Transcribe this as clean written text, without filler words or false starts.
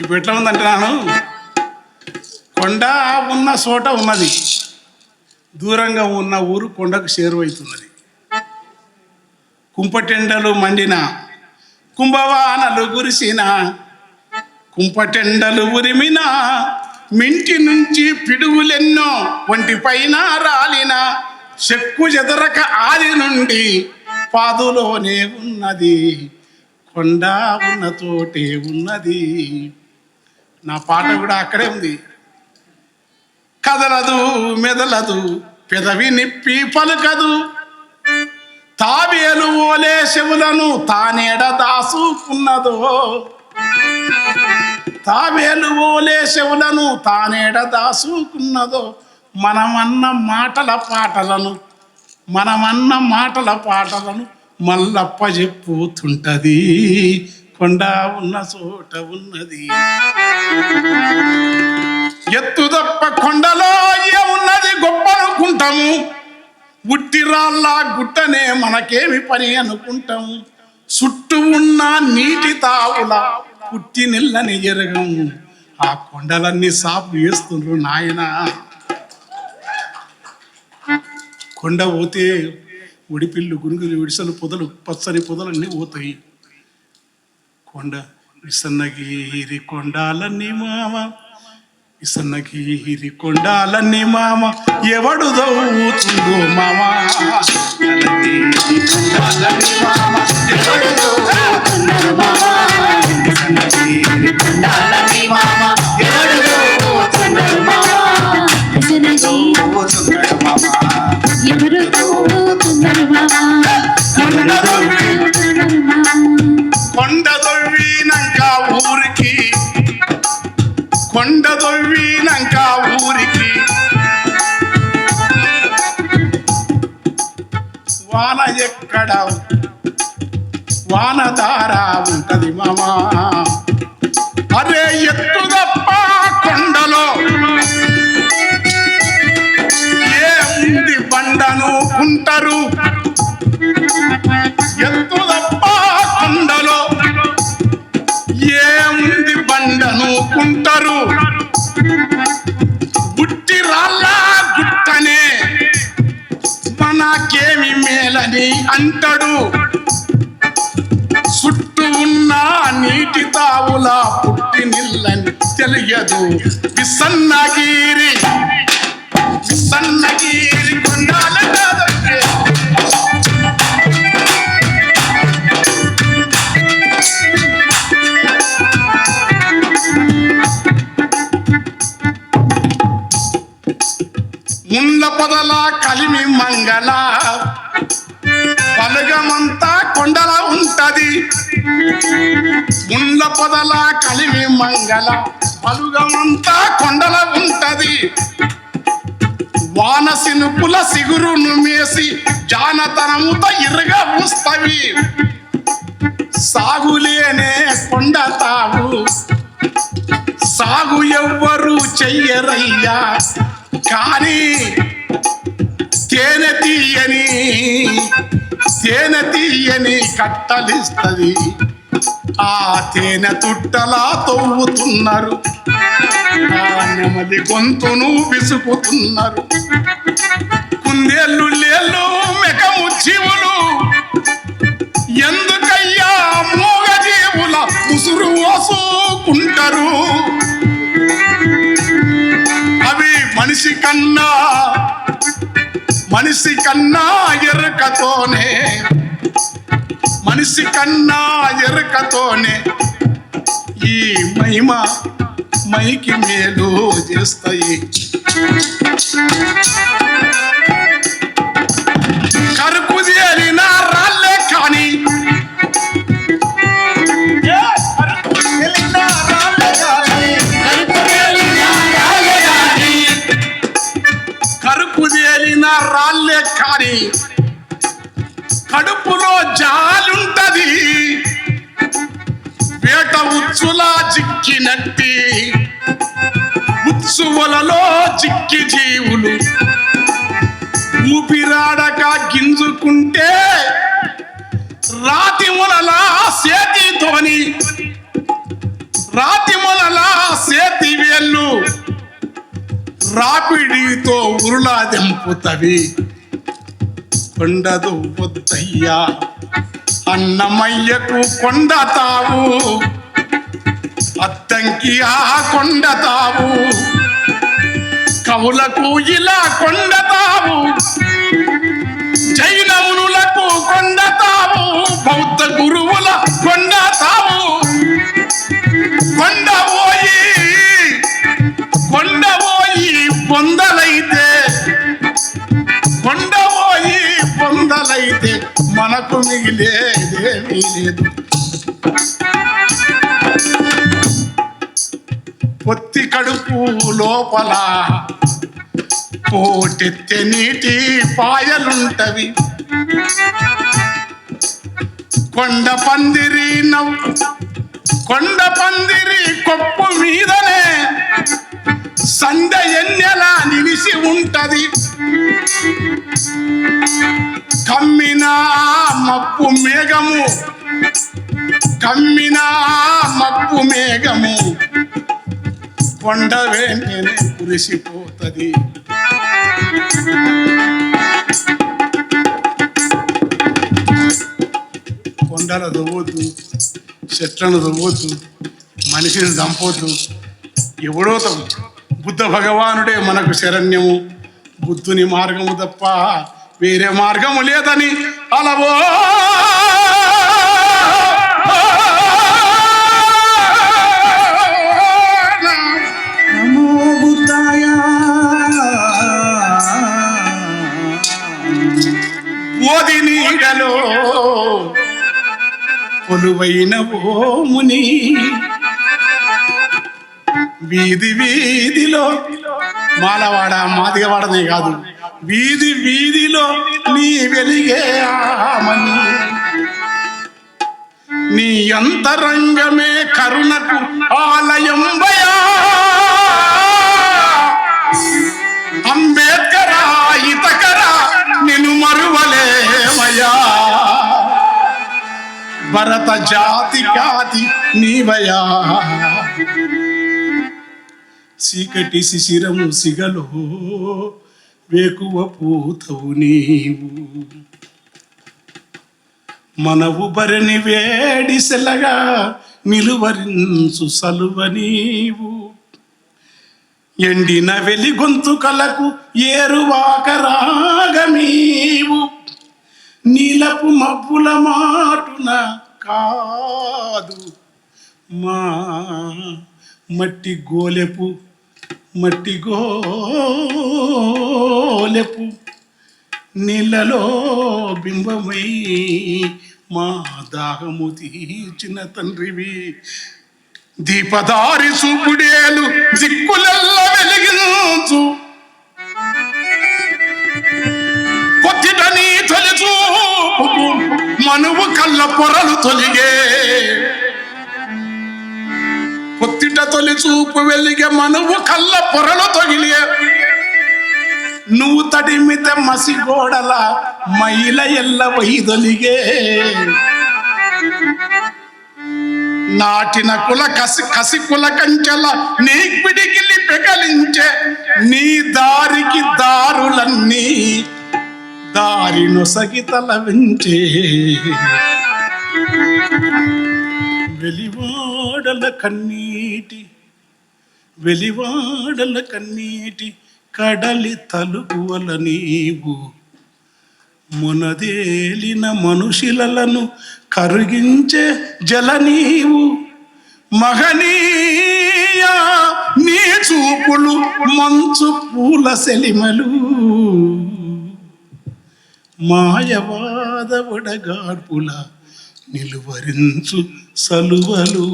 ఇప్పుడు ఎట్లా ఉందంటున్నాను, కొండ ఉన్న చోట ఉన్నది, దూరంగా ఉన్న ఊరు కొండకు చేరువైతున్నది. కుంపటెండలు మండిన, కుంభవానలు కురిసిన, కుంపటెండలు ఉరిమిన, మింటి నుంచి పిడుగులెన్నో ఒంటి పైన రాలిన, చెక్కు చెదరక ఆది నుండి పాదులోనే ఉన్నది, కొండ ఉన్న తోటే ఉన్నది. నా పాట కూడా అక్కడే ఉంది. కదలదు మెదలదు పెదవి నిప్పి పలుకదు, తాబేలు ఓలే చెవులను తానేడ దాసుకున్నదో, తాబేలు ఓలే చెవులను తానేడ దాసుకున్నదో, మనమన్న మాటల పాటలను మల్లప్ప చెప్పుతుంటది, కొండ ఉన్న చోట ఉన్నది. ఎత్తు తప్ప కొండలో ఏమున్నది గొప్ప అనుకుంటాము, ఉట్టిరాళ్ళ గుట్టనే మనకేమి పని అనుకుంటాము, చుట్టూ ఉన్న నీటి తావుల పుట్టి నిల్లని జరగము, ఆ కొండలన్నీ సాపు వేస్తుండ్రు నాయన. కొండ పోతే ఉడిపిల్లు గురుగులు విడిసలు పొదలు పచ్చని పొదలన్నీ పోతాయి. కొండ విసన్నగిరి కొండాలన్నీ మామ, విసన్నగిరి కొండాలన్నీ మామ, ఎవడు దౌతుందో మామ, కొండ దొవ్వినాక ఊరికి, కొండ దొవ్వినాక ఊరికి, వాన ఎక్కడ వానదార ఉంటది మామా. అరే ఎత్తు తప్ప కొండలో ఏముంది బండను కుంటారు, ఎత్తు తప్ప కొండలో ఏముంది బండను కుంటారు, బుట్టి రాళ్ళ గుట్టనే మనకేమి మేలని అంటాడు, చుట్టూ ఉన్న నీటి తావుల పుట్టి నిల్లని తెలియదు, విసన్నగిరి విసన్నగిరి కొండాల కాదొచ్చే. ముండ్ల పొదల కలిమి మంగళ పలుగమంతా కొండల ఉంటది, ముండ్ల పొదల కలిమి మంగళ పలుగమంతా కొండల ఉంటది, వాన సినుపుల సిగురును మేసి జానతనముత ఇరుగా ఊస్తవి, సాగులేనే కొండ తావు సాగు ఎవ్వరు చెయ్యరయ్యా, కానీ తేనె తీయని కట్టలిస్తది, ఆ తేనె తుట్టలా తవ్వుతున్నారు, ఆ నెమలి గొంతును విసుకుతున్నారు, కుందేళ్ళు లేళ్ళు మెకము జీవులు ఎందుకయ్యా మూగ జీవుల ఉసురు ఓసుకుంటారు, అవి మనిషి కన్నా ఎరుకతోనే ఈ మైకి మేలు చేస్తాయి. కరుకు చేరిన రాళ్ళే కానీ రాళ్ళే కానీ కడుపులో జాలుంటది, వేట ఉచ్చులా చిక్కినట్టి ఉత్సువలలో చిక్కి జీవులు ఊపిరాడక గింజుకుంటే రాతి ములలా పొట్టేళ్ళు రాపిడితో ఉరులా దెంపుతవి. కొండదు పొద్దయ్యా అన్నమయ్యకు కొండ తావు, అద్దంకి ఆ కొండ తావు, కవులకు ఇలా కొండ తావు, జైనమునులకు కొండ తావు, బౌద్ధ గురువుల కొండ తావు. కొండపోయి పొందలైతే, కొండపోయి పొందలైతే మనకు మిగిలేదేమీ లేదు. పొత్తి కడుపు లోపల పోటెత్తె నీటి పాయలుంటవి. కొండ పందిరి కొప్పు మీదనే సంద ఎన్నెలా నిలిసి ఉంటది. కమ్మినా మప్పు మేఘము కొండ వెంటనే కురిసిపోతది. కొండలు దవ్వద్దు, చెట్లను దవ్వద్దు, మనిషిని చంపొద్దు. ఎవడో బుద్ధ భగవానుడే మనకు శరణ్యము. బుద్ధుని మార్గము తప్ప వేరే మార్గము లేదని అలవో ఓది నీడలో కొలువైన ఓ ముని, వీధిలో మాలవాడ మాదిగవాడనే కాదు, వీధిలో నీ వెలిగే ఆమని. నీ అంతరంగమే కరుణకు ఆలయంబయా. అంబేద్కరా హితకరా నిన్ను మరువలేమయా. భరత జాతి ఖ్యాతి నీవయా. చీకటి శిశిరము సిగలో వేకువ పూతవు నీవు. మనవు బరిని వేడిసెలగా నిలువరించు సలువ నీవు. ఎండిన వెలి గొంతుకలకు ఏరువాక రాగమీవు. నీలపు మబ్బుల మాటున కాదు మా మట్టి గోలెపు నీళ్ళలో బింబమై మా దాహము తీర్చిన తండ్రివి. దీపదారి చూపుడేలు దిక్కులెల్ల వెలిగించు. పొత్తిటని తొలి చూపుకు మనువు కళ్ళ పొరలు తొలిగే. పొత్తిట తొలి చూపు వెలిగే మనువు కళ్ళ పొరలు తొగిలే. నువ్వు తడిమిత మసిగోడల మైల ఎల్ల వైదొలిగే. నాటిన కుల కసి కుల కంచెల నీ పిడికిలి పెగలించే. నీ దారికి దారులన్నీ దారి నొసగితల వెంచే. వెలివాడల కన్నీటి కడలి తలుపువల నీవు. మునదేలిన మనుషులను కరిగించే జల నీవు. మహనీయ నీ చూపులు మంచు పూల సెలిమలు. మాయవాద వడగాడ్పుల నిలువరించు సలువలు.